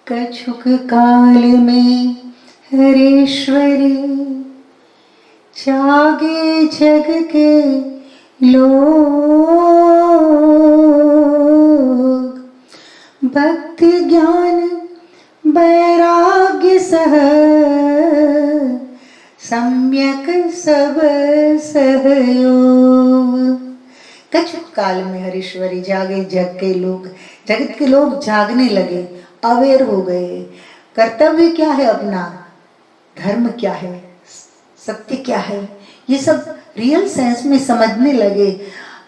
कछुक काल में हरेश्वरी जागे जग के लोग, भक्ति ज्ञान वैराग्य सह सम्यक सब सहयोग। कछुक काल में हरीश्वरी जागे जग के लोग, जगत के लोग जागने लगे, अवेयर हो गए। कर्तव्य क्या है अपना, धर्म क्या है, सत्य क्या है, ये सब रियल सेंस में समझने लगे।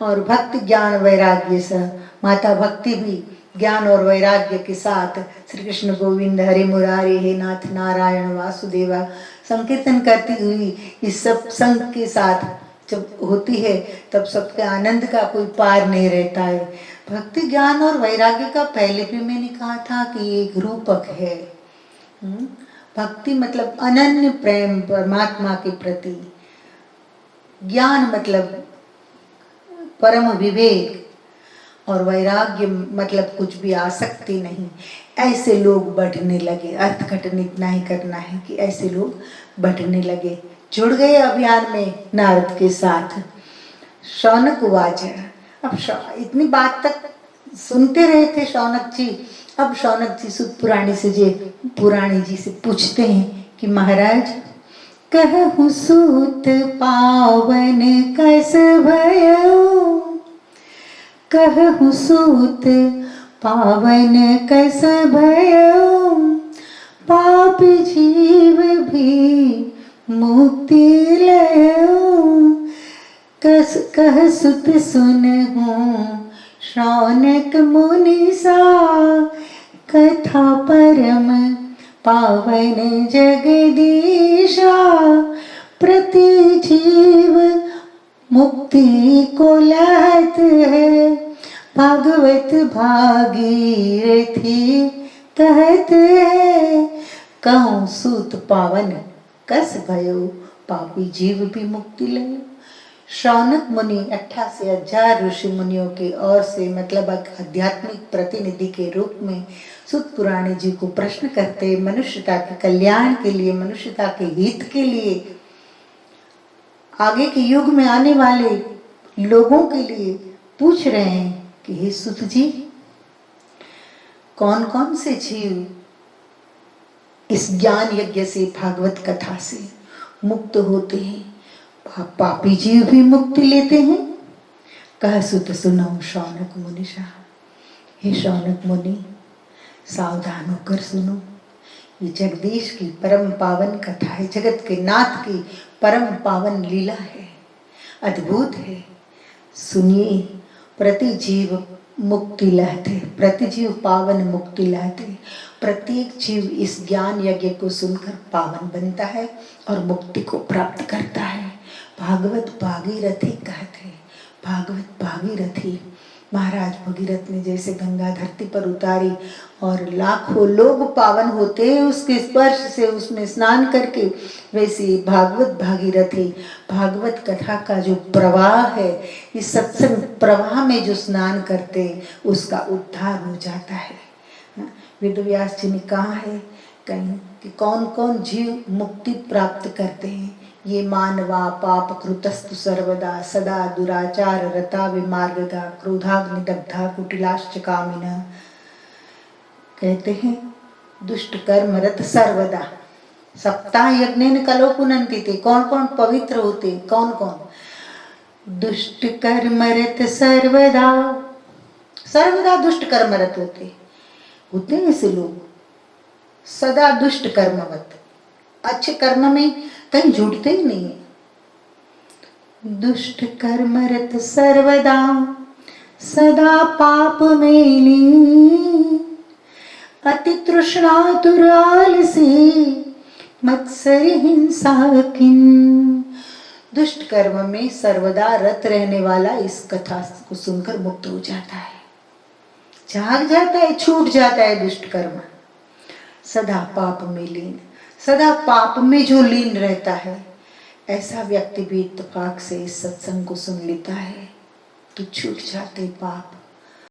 और भक्ति ज्ञान वैराग्य से माता भक्ति भी ज्ञान और वैराग्य के साथ श्री कृष्ण गोविंद हरे मुरारी हे नाथ नारायण वासुदेवा संकीर्तन करती हुई इस सब संग के साथ जब होती है तब सबके आनंद का कोई पार नहीं रहता है। भक्ति ज्ञान और वैराग्य का पहले भी मैंने कहा था कि ये एक रूपक है। भक्ति मतलब अनन्य प्रेम परमात्मा के प्रति, ज्ञान मतलब परम विवेक, और वैराग्य मतलब कुछ भी आसक्ति नहीं। ऐसे लोग बढ़ने लगे, अर्थ घटन इतना ही करना है कि ऐसे लोग बढ़ने लगे, जुड़ गए अभियान में नारद के साथ। शौनक उवाच, अब इतनी बात तक सुनते रहे थे शौनक जी। अब शौनक जी सुत पुराणी जी से पूछते हैं कि महाराज कहूँ सूत पावन कस भयो, कहूँ सूत पावन कस भयो, पाप जीव भी मुक्ति लयो। कह सुत सुनहूँ शौनक मुनि सा, कथा परम पावन जगदीशा, प्रति जीव मुक्ति को लहत है, भागवत भागीरथी कहत है। कहूँ सूत पावन कस भयो, पापी जीव भी मुक्ति लयो। शौनक मुनि 88,000 ऋषि मुनियों के ओर से मतलब आध्यात्मिक प्रतिनिधि के रूप में सुत पुराणी जी को प्रश्न करते, मनुष्यता के कल्याण के लिए, मनुष्यता के हित के लिए, आगे के युग में आने वाले लोगों के लिए पूछ रहे हैं कि हे सुत जी, कौन कौन से जीव इस ज्ञान यज्ञ से, भागवत कथा से मुक्त होते हैं, पापी जीव भी मुक्ति लेते हैं। कह सुत सुनो शौनक मुनि शाह, हे शौनक मुनि सावधान होकर सुनो, ये जगदीश की परम पावन कथा है, जगत के नाथ की परम पावन लीला है, अद्भुत है। सुनिए, प्रति जीव मुक्ति लहते, प्रति जीव पावन मुक्ति लहते। प्रत्येक जीव इस ज्ञान यज्ञ को सुनकर पावन बनता है और मुक्ति को प्राप्त करता है। भागवत भागीरथी कहते, भागवत भागीरथी, महाराज भगीरथ ने जैसे गंगा धरती पर उतारी और लाखों लोग पावन होते हैं उसके स्पर्श से, उसमें स्नान करके, वैसे भागवत भागीरथी, भागवत कथा का जो प्रवाह है, इस सत्संग प्रवाह में जो स्नान करते उसका उद्धार हो जाता है। वेद व्यास जी ने कहा है कहीं कि कौन कौन जीव मुक्ति प्राप्त करते हैं। ये मानवा पाप कृतस्तु सर्वदा, सदा दुराचार रता विमार्गा, क्रोधाग्नि दग्धा कुटिलाश्च कामिनः। कहते हैं दुष्ट कर्म रत सर्वदा, सप्ताह यज्ञेन कलो पुनन्ति थे। कौन कौन पवित्र होते, कौन कौन? दुष्ट कर्म रत सर्वदा, सर्वदा दुष्ट कर्मरत होते हैं ऐसे लोग, सदा दुष्ट कर्मवत, अच्छे कर्म में कहीं जुड़ते ही नहीं है। दुष्ट कर्मरत सर्वदा, सदा पाप में लीन, अति तृष्णातुर आलसी, मत्सर हिंसा किन। दुष्ट कर्म में सर्वदा रत रहने वाला इस कथा को सुनकर मुक्त हो जाता है, जाग जाता है, छूट जाता है दुष्ट कर्म। सदा पाप में लीन, सदा पाप में जो लीन रहता है, ऐसा व्यक्ति भी इत्तेफाक से इस सत्संग को सुन लेता है तो छूट जाते पाप।